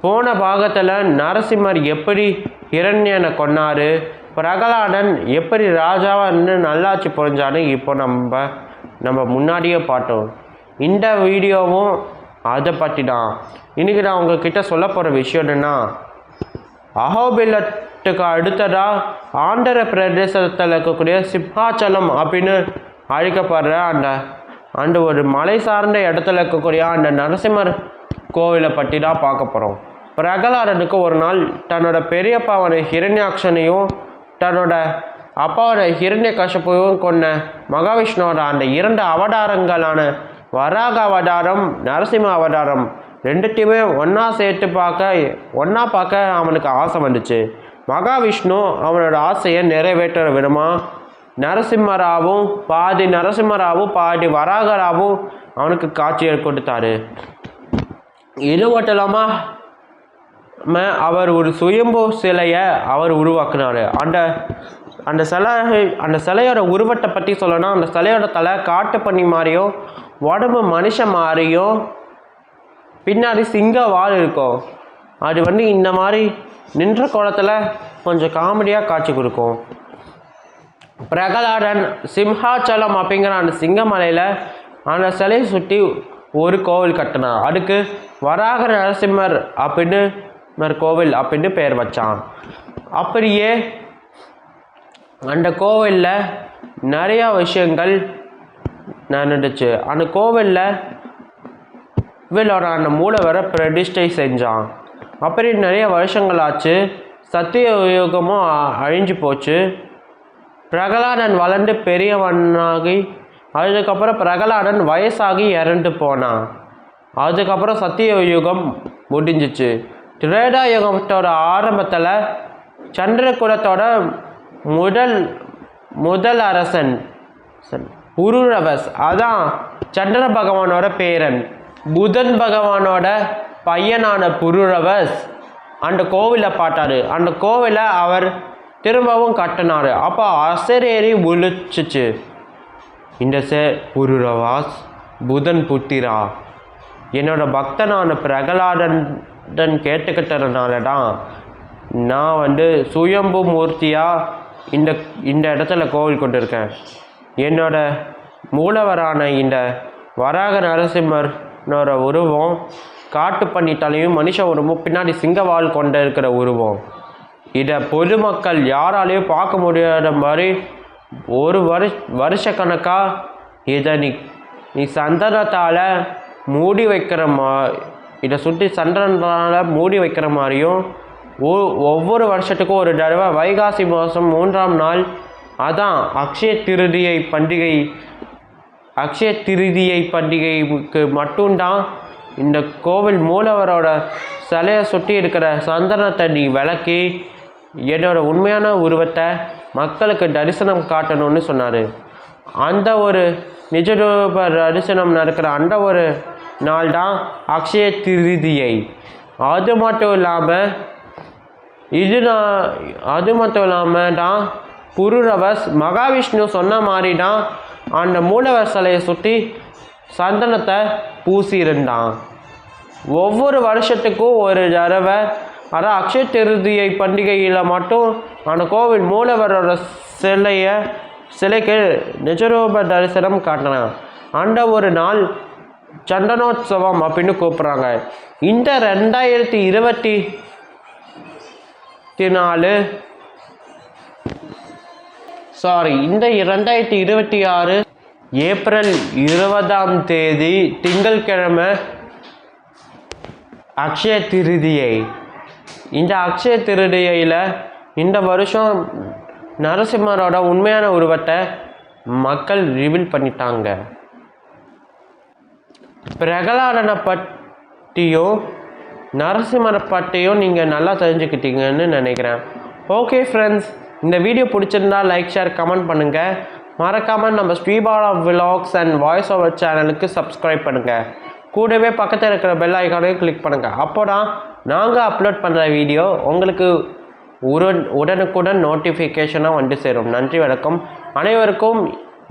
போன பாகத்தில் நரசிம்மர் எப்படி ஹிரண்யனை கொன்னார், பிரகலாதன் எப்படி ராஜாவான்னு நல்லாட்சி புரிஞ்சான்னு இப்போ நம்ம முன்னாடியே பார்த்தோம். இந்த வீடியோவும் அதை பற்றி தான். இன்றைக்கி நான் உங்ககிட்ட சொல்ல போகிற விஷயம் என்னென்னா, அஹோபிலத்துக்கு அடுத்ததாக ஆந்திர பிரதேசத்தில் இருக்கக்கூடிய சிம்ஹாச்சலம் அப்படின்னு அழைக்கப்படுற அந்த ஒரு மலை சார்ந்த இடத்துல இருக்கக்கூடிய அந்த நரசிம்மர் கோவிலை பற்றி தான் பார்க்க போகிறோம். பிரகலாதனுக்கு ஒரு நாள் தன்னோட பெரியப்பாவோட ஹிரண்யாக்ஷனையும் தன்னோட அப்பாவோட ஹிரண்ய கஷப்பையும் கொண்ட மகாவிஷ்ணுவோட அந்த 2 அவதாரங்களான வராக அவதாரம், நரசிம்ம அவதாரம் ரெண்டுத்தையுமே ஒன்றா பார்க்க அவனுக்கு ஆசை வந்துச்சு. மகாவிஷ்ணு அவனோட ஆசையை நிறைவேற்ற விதமா நரசிம்மராவும் பாதி வராகராவும் அவனுக்கு காட்சியை கொடுத்தாரு. இது மட்டும் இல்லாமல் அவர் ஒரு சுயம்பு சிலையை அவர் உருவாக்குனார். அந்த சிலையோட உருவத்தை பற்றி சொல்லணும்னா, அந்த சிலையோட தலை காட்டு பண்ணி மாதிரியும் உடம்பு மனுஷன் மாதிரியும் பின்னாடி சிங்க வால் இருக்கும். அது இந்த மாதிரி நின்ற கோலத்தில் கொஞ்சம் காமெடியாக காட்சி கொடுக்கும். பிரகலாதன் சிம்ஹாச்சலம் அப்படிங்கிற அந்த சிங்கமலையில் அந்த சிலையை சுற்றி ஒரு கோவில் கட்டினான். அதுக்கு வராக நரசிம்மர் கோவில் அப்படின்னு பேர் வச்சான். அப்படியே அந்த கோவிலில் நிறையா விஷயங்கள் நடந்துச்சு. அந்த கோவிலில் இவளோட அந்த மூலவரை பிரதிஷ்டை செஞ்சான். அப்படி நிறைய வருஷங்கள் ஆச்சு. சத்திய யுகமும் அழிஞ்சு போச்சு. பிரகலாதன் வளர்ந்து பெரியவனாகி அதுக்கப்புறம் பிரகலாதன் வயசாகி இறந்து போனான். அதுக்கப்புறம் சத்திய யுகம் முடிஞ்சிச்சு. திரேதா யுகத்தோட ஆரம்பத்தில் சந்திரகுலத்தோட முதல் அரசன் புருரவஸ், அதான் சந்திர பகவானோட பேரன், புதன் பகவானோட பையனான புருரவஸ் அந்த கோவிலை பார்த்தாரு. அந்த கோவிலை அவர் திரும்பவும் கட்டினார். அப்போ அசரேறி விழிச்சிச்சு. இந்த புருரவாஸ், புதன் புத்திரா, என்னோட பக்தனான பிரகலாதன் கேட்டுக்கிட்டதுனால தான் நான் சுயம்பு மூர்த்தியாக இந்த இடத்துல கோவில் கொண்டிருக்கேன். என்னோட மூலவரான இந்த வராக நரசிம்மரோட உருவம் காட்டு பண்ணிட்டாலையும் மனுஷ உருவம் பின்னாடி சிங்கவால் கொண்டு இருக்கிற உருவம். இதை பொதுமக்கள் யாராலையும் பார்க்க முடியாத மாதிரி ஒரு வருஷக்கணக்காக இதை நீ சந்தனத்தால் மூடி வைக்கிற இதை சுற்றி சந்தனத்தால் மூடி வைக்கிற மாதிரியும் ஒவ்வொரு வருஷத்துக்கும் ஒரு தடவை வைகாசி மாதம் 3ஆம் நாள், அதான் அக்ஷய திருதியை பண்டிகைக்கு மட்டும்தான் இந்த கோவில் மூலவரோட சிலையை சுற்றி இருக்கிற சந்தனத்தை நீ விளக்கி என்னோட உண்மையான உருவத்தை மக்களுக்கு தரிசனம் காட்டணும்னு சொன்னார். அந்த ஒரு நிஜரூப தரிசனம் நடக்கிற அந்த ஒரு நாள் தான் அக்ஷய திருதியை. அது மட்டும் இல்லாமல் தான் புருரவஸ் மகாவிஷ்ணு சொன்ன மாதிரி தான் அந்த மூலவர் சிலையை சுற்றி சந்தனத்தை பூசியிருந்தான். ஒவ்வொரு வருஷத்துக்கும் ஒரு தடவை, அதான் அக்ஷய திருதியை பண்டிகையில் மட்டும் அந்த கோவில் மூலவரோட சிலைக்கு நிஜரூப தரிசனம் காட்டினான். அந்த ஒரு நாள் சந்தனோத்சவம் அப்படின்னு கூப்பிட்றாங்க. இந்த 2026 ஏப்ரல் 20ஆம் தேதி திங்கட்கிழமை அக்ஷய திருதியை. இந்த அக்ஷய திருதியில் இந்த வருஷம் நரசிம்மரோட உண்மையான உருவத்தை மக்கள் ரிவீல் பண்ணிட்டாங்க. பிரகலாதனை பற்றியும் நரசிம்மரை பற்றியும் நீங்கள் நல்லா தெரிஞ்சுக்கிட்டீங்கன்னு நினைக்கிறேன். ஓகே ஃப்ரெண்ட்ஸ், இந்த வீடியோ பிடிச்சிருந்தா லைக், ஷேர், கமெண்ட் பண்ணுங்கள். மறக்காமல் நம்ம Sribala vlogs and voice over சேனலுக்கு சப்ஸ்கிரைப் பண்ணுங்கள். கூடவே பக்கத்தில் இருக்கிற பெல் ஐக்கானையும் கிளிக் பண்ணுங்கள். அப்போ தான் நாங்கள் அப்லோட் பண்ணுற வீடியோ உங்களுக்கு உடனுக்குடன் நோட்டிஃபிகேஷனாக சேரும். நன்றி, வணக்கம். அனைவருக்கும்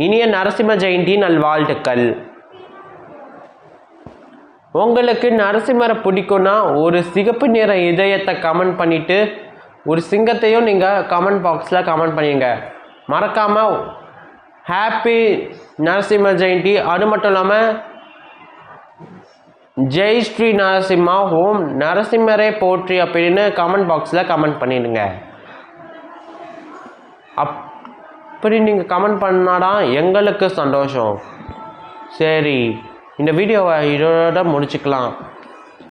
இனிய நரசிம்ம ஜெயந்தி நல்வாழ்த்துக்கள். உங்களுக்கு நரசிம்மரை பிடிக்கும்னா ஒரு சிகப்பு நிற இதயத்தை கமெண்ட் பண்ணிவிட்டு ஒரு சிங்கத்தையும் நீங்கள் கமெண்ட் பாக்ஸில் கமெண்ட் பண்ணிடுங்க. மறக்காமல் ஹாப்பி நரசிம்ம ஜெயந்தி. அது மட்டும் இல்லாமல் ஜெய் ஸ்ரீ நரசிம்மா, ஓம் நரசிம்மரே போற்றி அப்படின்னு கமெண்ட் பாக்ஸில் கமெண்ட் பண்ணிடுங்க. அப்படி நீங்கள் கமெண்ட் பண்ணாதான் எங்களுக்கு சந்தோஷம். சரி, இந்த வீடியோவை இதோட முடிச்சுக்கலாம்.